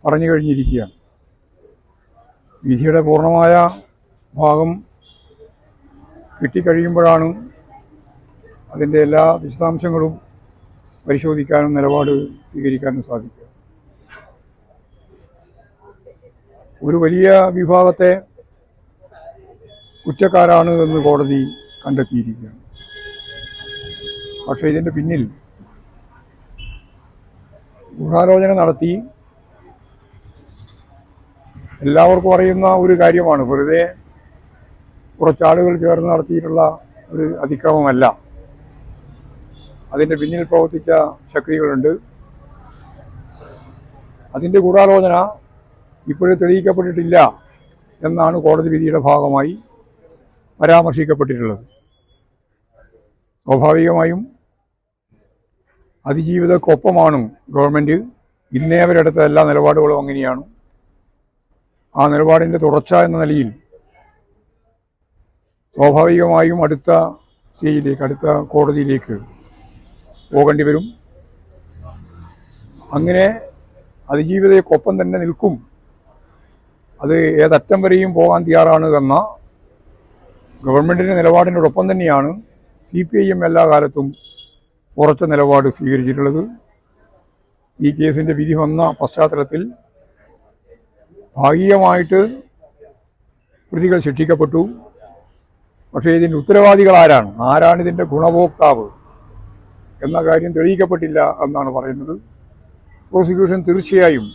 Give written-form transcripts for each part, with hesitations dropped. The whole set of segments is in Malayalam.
പറഞ്ഞു കഴിഞ്ഞിരിക്കുകയാണ്. വിധിയുടെ പൂർണ്ണമായ ഭാഗം കിട്ടിക്കഴിയുമ്പോഴാണ് അതിൻ്റെ എല്ലാ വിശദാംശങ്ങളും പരിശോധിക്കാനും നിലപാട് സ്വീകരിക്കാനും സാധിക്കുക. ഒരു വലിയ വിഭാഗത്തെ കുറ്റക്കാരാണ് എന്ന് കോടതി കണ്ടെത്തിയിരിക്കുകയാണ്. പക്ഷേ ഇതിൻ്റെ പിന്നിൽ ഗൂഢാലോചന നടത്തി എല്ലാവർക്കും അറിയുന്ന ഒരു കാര്യമാണ്. വെറുതെ കുറച്ചാളുകൾ ചേർന്ന് നടത്തിയിട്ടുള്ള ഒരു അതിക്രമമല്ല. അതിൻ്റെ പിന്നിൽ പ്രവർത്തിച്ച ശക്തികളുണ്ട്. അതിൻ്റെ ഗൂഢാലോചന ഇപ്പോഴും തെളിയിക്കപ്പെട്ടിട്ടില്ല എന്നാണ് കോടതി വിധിയുടെ ഭാഗമായി പരാമർശിക്കപ്പെട്ടിട്ടുള്ളത്. സ്വാഭാവികമായും അതിജീവിതക്കൊപ്പമാണ് ഗവൺമെൻറ്. ഇന്നേ അവരെടുത്ത എല്ലാ നിലപാടുകളും അങ്ങനെയാണ്. ആ നിലപാടിൻ്റെ തുടർച്ച എന്ന നിലയിൽ സ്വാഭാവികമായും അടുത്ത സ്റ്റേജിലേക്ക്, അടുത്ത കോടതിയിലേക്ക് പോകേണ്ടി വരും. അങ്ങനെ അതിജീവിതയ്ക്കൊപ്പം തന്നെ നിൽക്കും. അത് ഏതറ്റം വരെയും പോകാൻ തയ്യാറാണ് എന്ന ഗവൺമെൻറ്റിൻ്റെ നിലപാടിനോടൊപ്പം തന്നെയാണ് CPIM എല്ലാ കാലത്തും ഉറച്ച നിലപാട് സ്വീകരിച്ചിട്ടുള്ളത്. ഈ കേസിൻ്റെ വിധി വന്ന പശ്ചാത്തലത്തിൽ ഭാഗികമായിട്ട് പ്രതികൾ ശിക്ഷിക്കപ്പെട്ടു. പക്ഷേ ഇതിൻ്റെ ഉത്തരവാദികൾ ആരാണ് ഇതിൻ്റെ ഗുണഭോക്താവ് എന്ന കാര്യം തെളിയിക്കപ്പെട്ടില്ല എന്നാണ് പറയുന്നത്. പ്രോസിക്യൂഷൻ തീർച്ചയായും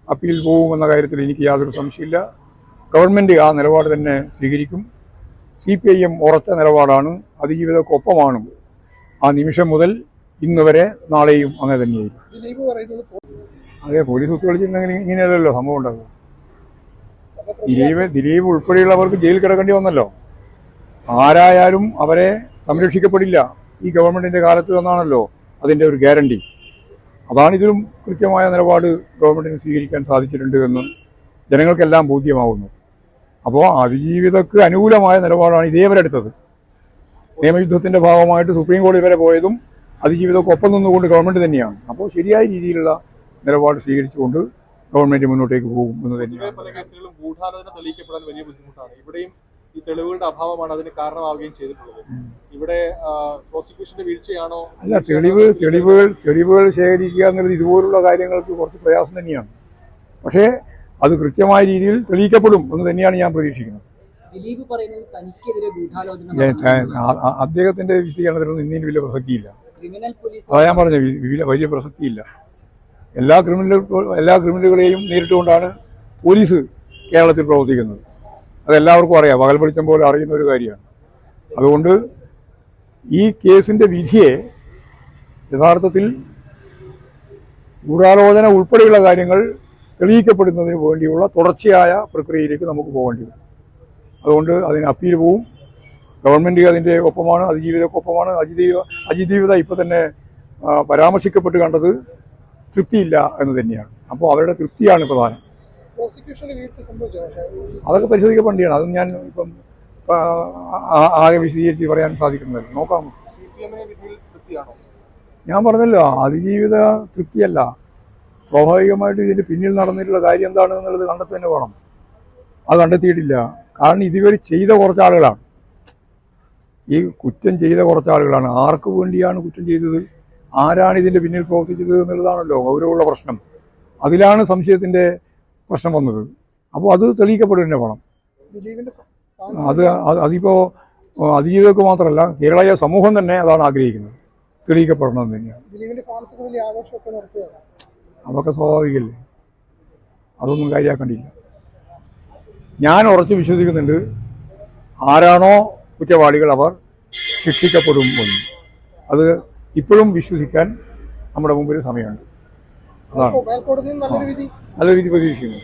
അപ്പീൽ പോകുമെന്ന കാര്യത്തിൽ എനിക്ക് യാതൊരു സംശയമില്ല. ഗവൺമെൻറ് ആ നിലപാട് തന്നെ സ്വീകരിക്കും. CPIM ഉറച്ച നിലപാടാണ്. അതിജീവിതക്കൊപ്പമാണ്. ആ നിമിഷം മുതൽ ഇന്ന് വരെ നാളെയും അങ്ങനെ തന്നെയായിരിക്കും. അതെ, പോലീസ് ഒത്തുകളിച്ചിട്ടുണ്ടെങ്കിൽ ഇങ്ങനെയല്ലല്ലോ സംഭവം ഉണ്ടാകുക. ദിലീപ് ഉൾപ്പെടെയുള്ളവർക്ക് ജയിലിൽ കിടക്കേണ്ടി വന്നല്ലോ. ആരായാലും അവരെ സംരക്ഷിക്കപ്പെടില്ല ഈ ഗവൺമെൻറ്റിൻ്റെ കാലത്ത് എന്നാണല്ലോ അതിൻ്റെ ഒരു ഗ്യാരണ്ടി. അതാണ് ഇതിലും കൃത്യമായ നിലപാട് ഗവൺമെൻറ്റിന് സ്വീകരിക്കാൻ സാധിച്ചിട്ടുണ്ട് എന്ന് ജനങ്ങൾക്കെല്ലാം ബോധ്യമാകുന്നു. അപ്പോൾ അതിജീവിതക്ക് അനുകൂലമായ നിലപാടാണ് ഇതേവരെ എടുത്തത്. നിയമയുദ്ധത്തിൻ്റെ ഭാഗമായിട്ട് സുപ്രീം കോടതി വരെ പോയതും അതിജീവിതക്കൊപ്പം നിന്നുകൊണ്ട് ഗവൺമെൻറ് തന്നെയാണ്. അപ്പോൾ ശരിയായ രീതിയിലുള്ള നിലപാട് സ്വീകരിച്ചുകൊണ്ട് ഗവൺമെൻറ് മുന്നോട്ടേക്ക് പോകും എന്ന് തന്നെയാണ്. പല കേസുകളും ഗൂഢാലോചന തെളിയിക്കപ്പെടാൻ വലിയ ബുദ്ധിമുട്ടാണ്. ഇവിടെയും ഈ തെളിവുകളുടെ അഭാവമാണ് അതിന് കാരണമാവുകയും ചെയ്തിട്ടുള്ളത്. ഇവിടെ പ്രോസിക്യൂഷന്റെ വീഴ്ചയാണോ? അല്ല, തെളിവുകൾ ശേഖരിക്കുക എന്നുള്ളത് ഇതുപോലുള്ള കാര്യങ്ങൾക്ക് കുറച്ച് പ്രയാസം തന്നെയാണ്. പക്ഷേ അത് കൃത്യമായ രീതിയിൽ തെളിയിക്കപ്പെടും എന്ന് തന്നെയാണ് ഞാൻ പ്രതീക്ഷിക്കുന്നത്. അദ്ദേഹത്തിന്റെ വിശദീകരണത്തിനൊന്നും ഇന്നിന് വലിയ പ്രസക്തിയില്ല. അതാ ഞാൻ പറഞ്ഞ വലിയ പ്രസക്തിയില്ല. എല്ലാ ക്രിമിനലുകളെയും നേരിട്ടുകൊണ്ടാണ് പോലീസ് കേരളത്തിൽ പ്രവർത്തിക്കുന്നത്. അതെല്ലാവർക്കും അറിയാം, പകൽ വെളിച്ചം പോലെ അറിയുന്ന ഒരു കാര്യമാണ്. അതുകൊണ്ട് ഈ കേസിൻ്റെ വിധിയെ യഥാർത്ഥത്തിൽ ഗൂഢാലോചന ഉൾപ്പെടെയുള്ള കാര്യങ്ങൾ തെളിയിക്കപ്പെടുന്നതിന് വേണ്ടിയുള്ള തുടർച്ചയായ പ്രക്രിയയിലേക്ക് നമുക്ക് പോകേണ്ടി വരും. അതുകൊണ്ട് അതിന് അപ്പീൽ പോവും. ഗവൺമെൻറ് അതിൻ്റെ ഒപ്പമാണ്, അതിജീവിതക്കൊപ്പമാണ്. അതിജീവിത ഇപ്പോൾ തന്നെ പരാമർശിക്കപ്പെട്ട് കണ്ടത് തൃപ്തിയില്ല എന്ന് തന്നെയാണ്. അപ്പോൾ അവരുടെ തൃപ്തിയാണ് പ്രധാനം. അതൊക്കെ പരിശോധിക്കപ്പെടേണ്ടതാണ്. അതും ഞാൻ ഇപ്പം ആകെ വിശദീകരിച്ച് പറയാൻ സാധിക്കുന്നത് നോക്കാം. ഞാൻ പറഞ്ഞല്ലോ, അതിജീവിത തൃപ്തിയല്ല. സ്വാഭാവികമായിട്ടും ഇതിൻ്റെ പിന്നിൽ നടന്നിട്ടുള്ള കാര്യം എന്താണ് എന്നുള്ളത് കണ്ടെത്തി തന്നെ വേണം. അത് കണ്ടെത്തിയിട്ടില്ല. കാരണം ഇതുവരെ ചെയ്ത കുറച്ച് ആളുകളാണ്, ഈ കുറ്റം ചെയ്ത കുറച്ച് ആളുകളാണ്. ആർക്ക് വേണ്ടിയാണ് കുറ്റം ചെയ്തത്, ആരാണ് ഇതിൻ്റെ പിന്നിൽ പ്രവർത്തിച്ചത് എന്നുള്ളതാണല്ലോ ഗൗരവമുള്ള പ്രശ്നം. അതിലാണ് സംശയത്തിൻ്റെ പ്രശ്നം വന്നത്. അപ്പോൾ അത് തെളിയിക്കപ്പെടുക തന്നെ വേണം. അതിപ്പോൾ അതിജീവിതർക്ക് മാത്രമല്ല, കേരളീയ സമൂഹം തന്നെ അതാണ് ആഗ്രഹിക്കുന്നത്, തെളിയിക്കപ്പെടണമെന്ന് തന്നെയാണ്. അതൊക്കെ സ്വാഭാവികമല്ലേ, അതൊന്നും കാര്യമാക്കേണ്ടിയില്ല. ഞാൻ ഉറച്ചു വിശ്വസിക്കുന്നുണ്ട്, ആരാണോ കുറ്റവാളികൾ അവർ ശിക്ഷിക്കപ്പെടും എന്ന്. അത് ഇപ്പോഴും വിശ്വസിക്കാൻ നമ്മുടെ മുമ്പിൽ സമയമുണ്ട്. അതാണ് നല്ല രീതി പ്രതീക്ഷിക്കുന്നത്.